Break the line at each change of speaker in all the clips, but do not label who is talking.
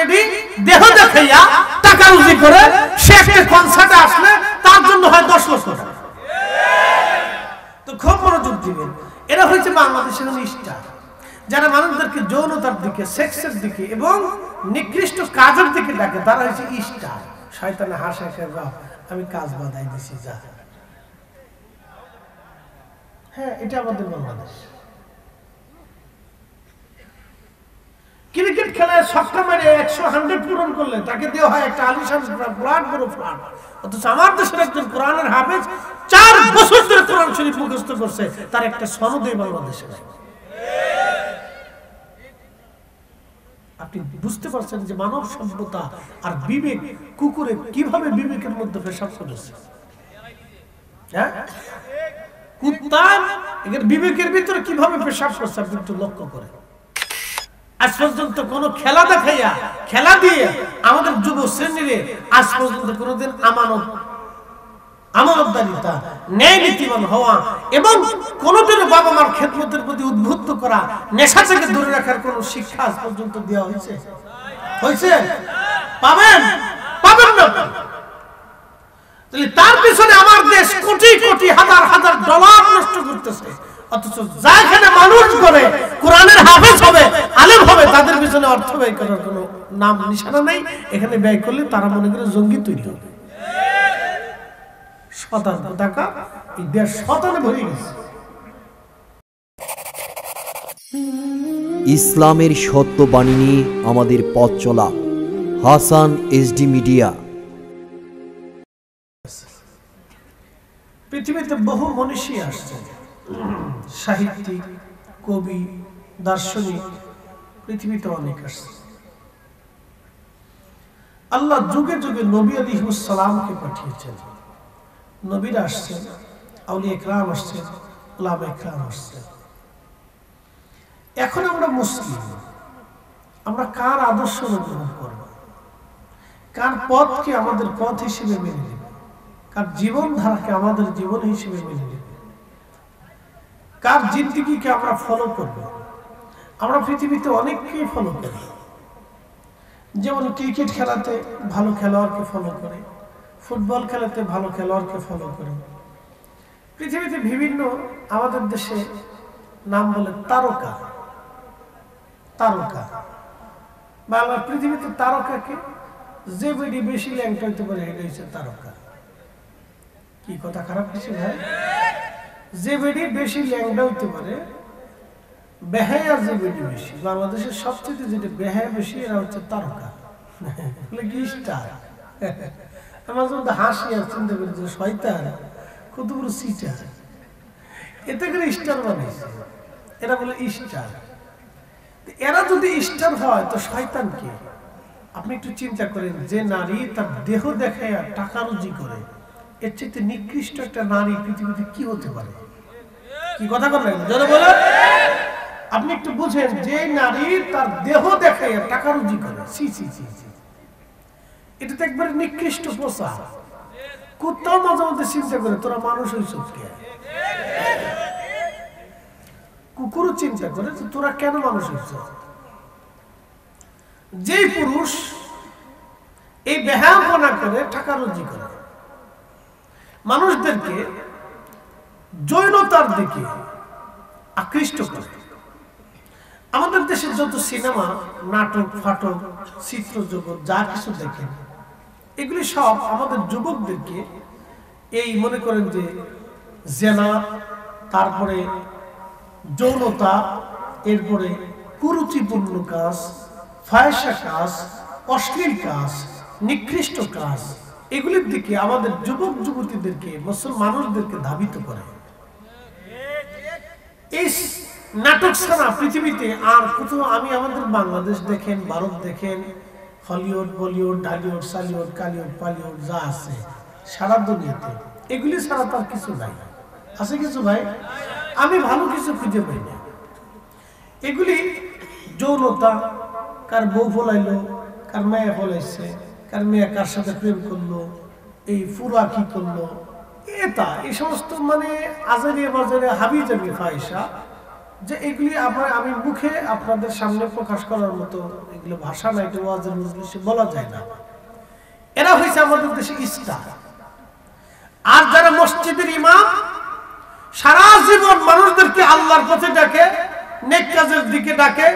Comedy দেহ দেখাইয়া টাকা রুজি করে সে একটা কনসার্টে আসলে তার জন্য হয় 10 লক্ষ টাকা। তো খুব মনোযোগ দিবেন, এরা হচ্ছে বাংলাদেশের স্টার, যারা মানুষদেরকে যৌনতার দিকে, সেক্সের দিকে এবং নিকৃষ্ট কাজের দিকে ডাকে, তারা হচ্ছে স্টার। শয়তানে হাসে খেয়ে আমি কাজ বাধাই দিছি যা। হ্যাঁ, এটা আমাদের বাংলাদেশ। ক্রিকেট খেলায় ছক্কা মেরে 100 পূরণ করলে তাকে দেওয়া হয় একটা আলিশান ফ্ল্যাট, বড় ফ্ল্যাট। অথচ আমার দেশের একজন কোরআনের হাফেজ 4 বছর ধরে কোরআন শরীফ মুখস্থ করছে, তার একটা সনদই বাংলাদেশে নাই। আপনি বুঝতে পারছেন যে মানব সভ্যতা আর বিবেক কুকুরে কিভাবে বিবেকের মধ্যে পেশাব করেছে? হ্যাঁ, কুত্তা এর বিবেকের ভিতরে কিভাবে পেশাব করছে আপনি একটু লক্ষ্য করেন। আজ পর্যন্ত কোন খেলা দেখাইয়া, খেলা দিয়ে আমাদের যুব শ্রেণীরে আজ পর্যন্ত কোনদিন আমানতদারিতা, ন্যায় নীতিবান হওয়া এবং কোনদিন বাবা মার খেদমতের প্রতি উদ্বুদ্ধ করা, নেশা থেকে দূরে রাখার কোন শিক্ষা আজ পর্যন্ত দেওয়া হয়েছে? পাবেন না। তার পিছনে আমার দেশ কোটি কোটি হাজার হাজার ডলার নষ্ট করতেছে, অথচ যাখানে মানুষ করে কোরআনের হাফেজ হবে, আলেম হবে, তাদের পিছনে অর্থ ব্যয় করার কোনো নাম নিশানা নাই। এখানে ব্যয় করলে তারা মনে করে জঙ্গি তৈরি হবে। শতান টাকা এই দেশ শতানে ভরে গেছে।
ইসলামের সত্য বাণী নিয়ে আমাদের পথ চলা। Hasan SD media.
পৃথিবীতে বহু মনীষী আসছে, সাহিত্যিক, কবি, দার্শনিক, পৃথিবীতে অনেক আসছে। আল্লাহ যুগে যুগে নবী আলাইহিস সালামকে পাঠিয়েছেন। নবীরা আসছেন, আউলিয়া ইকরাম আসছেন, উলামা ইকরাম আসছেন। এখন আমরা মুসলিম, আমরা কার আদর্শ গ্রহণ করব? কার পথকে আমাদের পথ হিসেবে মেনে নেব? কার জীবনধারাকে আমাদের জীবন হিসেবে মেনে নেব? কার জিন্দেগিকে আমরা ফলো করব? আমরা পৃথিবীতে অনেককে ফলো করি। যেমন ক্রিকেট খেলাতে ভালো খেলোয়াড়কে ফলো করে, ফুটবল খেলাতে ভালো খেলোয়াড়কে ফলো করে। পৃথিবীতে বিভিন্ন আমাদের দেশে নাম বলে তারকা। বাংলা পৃথিবীতে তারকাকে যে বেডি বেশি ল্যাংটা হইতে পারে এটা হচ্ছে তারকা। কি কথা খারাপ কিছু ভাই? যে বেডি বেশি ল্যাংটা হইতে পারে, বেহায়া যে বেডি বেশি, বাংলাদেশের সবচেয়ে যেটা বেহায়া বেশি এরা হচ্ছে তারকা। কি স্টার! আমার যখন হাসি আর চিন্তা করি যে শয়তান কত বড় সিটার, এতে করে স্টার বানিয়েছে। এরা বলে স্টার। এরা যদি স্টার হয় তো শয়তান কি? আপনি একটু চিন্তা করেন, যে নারী তার দেহ দেখায় টাকা রুজি করে, এর চেয়ে নিকৃষ্ট একটা নারী পৃথিবীতে কি হতে পারে? কি কথা বলেন? যারা বলে আপনি একটু বুঝেন, যে নারী তার দেহ দেখায় টাকা রুজি করে, এটা তো একবারে নিকৃষ্ট পোষা। কুত্তাও মাঝে মধ্যে চিন্তা করে তোরা মানুষ হইছ কে? কুকুরও চিন্তা করে তোরা কেন মানুষ হইছ? যে পুরুষ এই বেহায়াপনা করে টাকা রুজি করে, মানুষদেরকে যৌনতার দিকে আকৃষ্ট করে। আমাদের দেশের যত সিনেমা, নাটক, ফাটক, চিত্র জগৎ যা কিছু দেখেন, এগুলি সব আমাদের যুবকদেরকে এই মনে করেন যে জেনা, তারপরে যৌনতা, এরপরে কুরুচিপূর্ণ কাজ, ফায়সা কাজ, অশ্লীল কাজ, নিকৃষ্ট কাজ, এগুলির দিকে আমাদের যুবক যুবতীদেরকে, মুসলমান মানুষদেরকে ধাবিত করে। এই নাটক ছাড়া পৃথিবীতে আর কোথাও আমি আমাদের বাংলাদেশ দেখেন, ভারত দেখেন, হলিউড, বলিউড, ঢালিউড, সালিউড, কালিউড, পালিউড যা আছে সারা দুনিয়াতে, এগুলি ছাড়া তার কিছু নাই। আছে কিছু ভাই? আমি ভালো কিছু খুঁজে পাই না। এগুলি যৌনতা, কার বউ ফলাইলো, কার মেয়ে ফলাইছে, কার মেয়ে কার সাথে প্রেম করলো, এই ফুরা কি করলো, এটা এই সমস্ত মানে আজারিয়া বাজারে হাবি জাবি ফাহিশা, যে এগুলি আমি মুখে আপনাদের সামনে প্রকাশ করার মতো এগুলো ভাষা না, এটা ওয়াজের মজলিসে বলা যায় না। এরা হয়েছে আমাদের দেশে স্টার। আর যারা মসজিদের ইমাম, সারা জীবন মানুষদেরকে আল্লাহর পথে ডাকে, নেক কাজের দিকে ডাকে,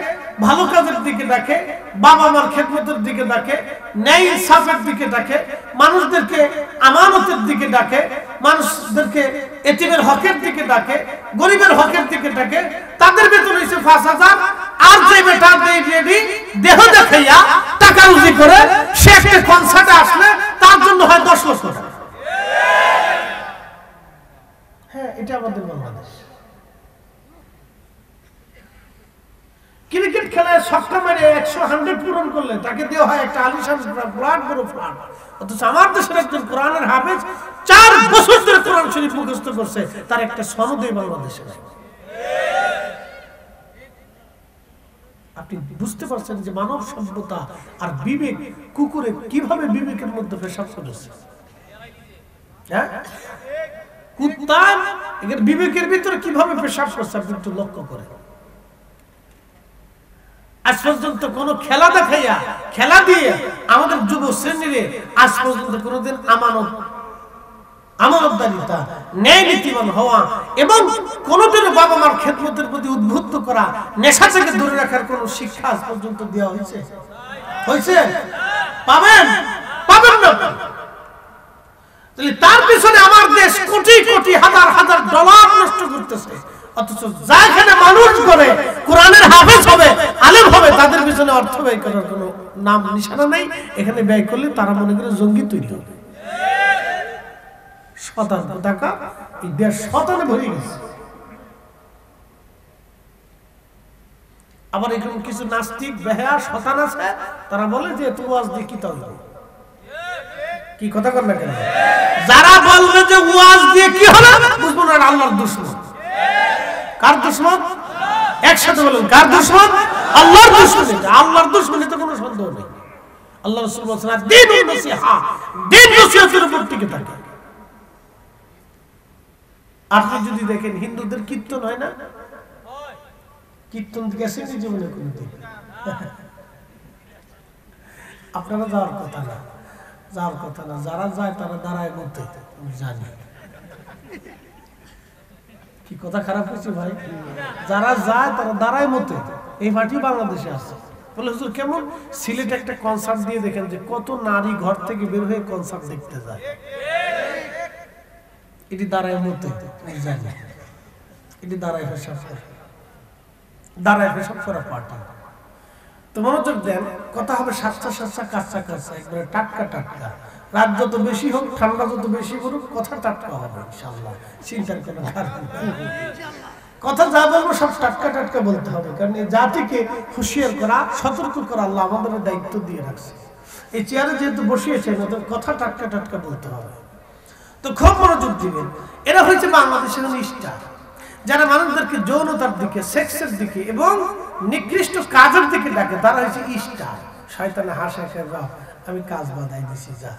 ভালো কাজের দিকে ডাকে, বাবা মার খেদমতের দিকে ডাকে, ন্যায় ইনসাফের দিকে ডাকে, মানুষদেরকে আমানতের দিকে ডাকে, মানুষদেরকে এতিমের হকের দিকে ডাকে, গরিবের হকের দিকে ডাকে, তাদের বেতন হইছে ৫,০০০। আর যে বেটা রেডি দেহ দেখাইয়া টাকা রুজি করে সে একটা কনসার্টে আসলে তার জন্য হয় ১০ লক্ষ টাকা। হ্যাঁ, এটা আমাদের বাংলাদেশ। ক্রিকেট খেলায় ছক্কা মেরে ১০০ পূরণ করলে তাকে দেওয়া হয় একটা আলিশান ফ্ল্যাট, বড় ফ্ল্যাট। অথচ আমার দেশের একজন কোরআনের হাফেজ ৪ বছর ধরে কোরআন শরীফ মুখস্থ করছে, তার একটা সনদই বাংলাদেশে নাই। আপনি বুঝতে পারছেন যে মানব সভ্যতা আর বিবেক কুকুরে কিভাবে বিবেকের মধ্যে পেশাব করেছে। হ্যাঁ, কুত্তা এর বিবেকের ভিতরে কিভাবে পেশাব করছে আপনি একটু লক্ষ্য করেন। আজ পর্যন্ত কোন খেলা দেখাইয়া, খেলা দিয়ে আমাদের যুব শ্রেণীরে আজ পর্যন্ত কোনদিন আমানতদারিতা, ন্যায় নীতিবান হওয়া এবং কোনদিন বাবা মার খেদমতের প্রতি উদ্বুদ্ধ করা, নেশা থেকে দূরে রাখার কোন শিক্ষা আজ পর্যন্ত দেওয়া হয়েছে? পাবেন না। তার পিছনে আমার দেশ কোটি কোটি হাজার হাজার ডলার নষ্ট করতেছে, অথচ যাখানে মানুষ করে কোরআনের হাফেজ হবে, আলেম হবে, তাদের পিছনে অর্থ ব্যয় করার কোনো নাম নিশানা নাই। এখানে ব্যয় করলে তারা মনে করে জঙ্গি তৈরি হবে। শতান টাকা এই দেশ শতানে ভরে গেছে। আবার এখানে কিছু নাস্তিক বেহায়া শতান আছে, তারা বলে যে তুমি ওয়াজ দিয়ে কি তৈরি, কি কথা কর না কেন? যারা বলবে যে ওয়াজ দিয়ে কি হবে, বুঝবো না আল্লাহর দুশমন। কার দুশমন? একসাথে বলুন, কার দুশমন? আল্লাহর দুশমন। আল্লাহর দুশমন, এতে কোনো সন্দেহ নেই। আল্লাহ রাসূল বলেছেন দ্বীনুন নসিহা, দ্বীন নসিহতের উপর টিকে থাকে। আপনি যদি দেখেন হিন্দুদের কীর্তন হয় না, কীর্তন গেছেন জীবনে কোনদিন? আপনারা যাওয়ার কথা না, যারা যায় তারা দাঁড়ায় মতে জানি। কি কথা খারাপ হয়েছে ভাই? যারা যায় তারা দাঁড়ায় মতে। এই পার্টি বাংলাদেশে আছে। বলে হুজুর কেমন? সিলেটে একটা কনসার্ট দিয়ে দেখেন যে কত নারী ঘর থেকে বের হয়ে কনসার্ট দেখতে যায়। এটি দাঁড়ায় মতে জানি, এটি দাঁড়ায় পেশাব করা পার্টি। তো মনোযোগ দেন, কথা হবে সাচ্চা কাঁচা একবারে টাটকা। রাত যত বেশি হোক, ঠান্ডা যত বেশি পড়ুক, কথা টাটকা হবে ইনশাআল্লাহ, চিন্তার কোনো কারণ নেই। কথা যা বলবো সব টাটকা বলতে হবে, কারণ এই জাতিকে হুঁশিয়ার করা, সতর্ক করা আল্লাহ আমাদের দায়িত্ব দিয়ে রাখছে। এই চেয়ারে যেহেতু বসিয়েছেন, ওদের কথা টাটকা বলতে হবে। তো খুব মনোযোগ দিবেন। এরা হয়েছে বাংলাদেশের নিষ্ঠা, যারা মানুষদেরকে যৌনতার দিকে, সেক্সের দিকে এবং নিকৃষ্ট কাজের দিকে ডাকে, তারা হয়েছে ইস্টার। শয়তানে হাসে, আমি কাজ বাধাই দিছি, যা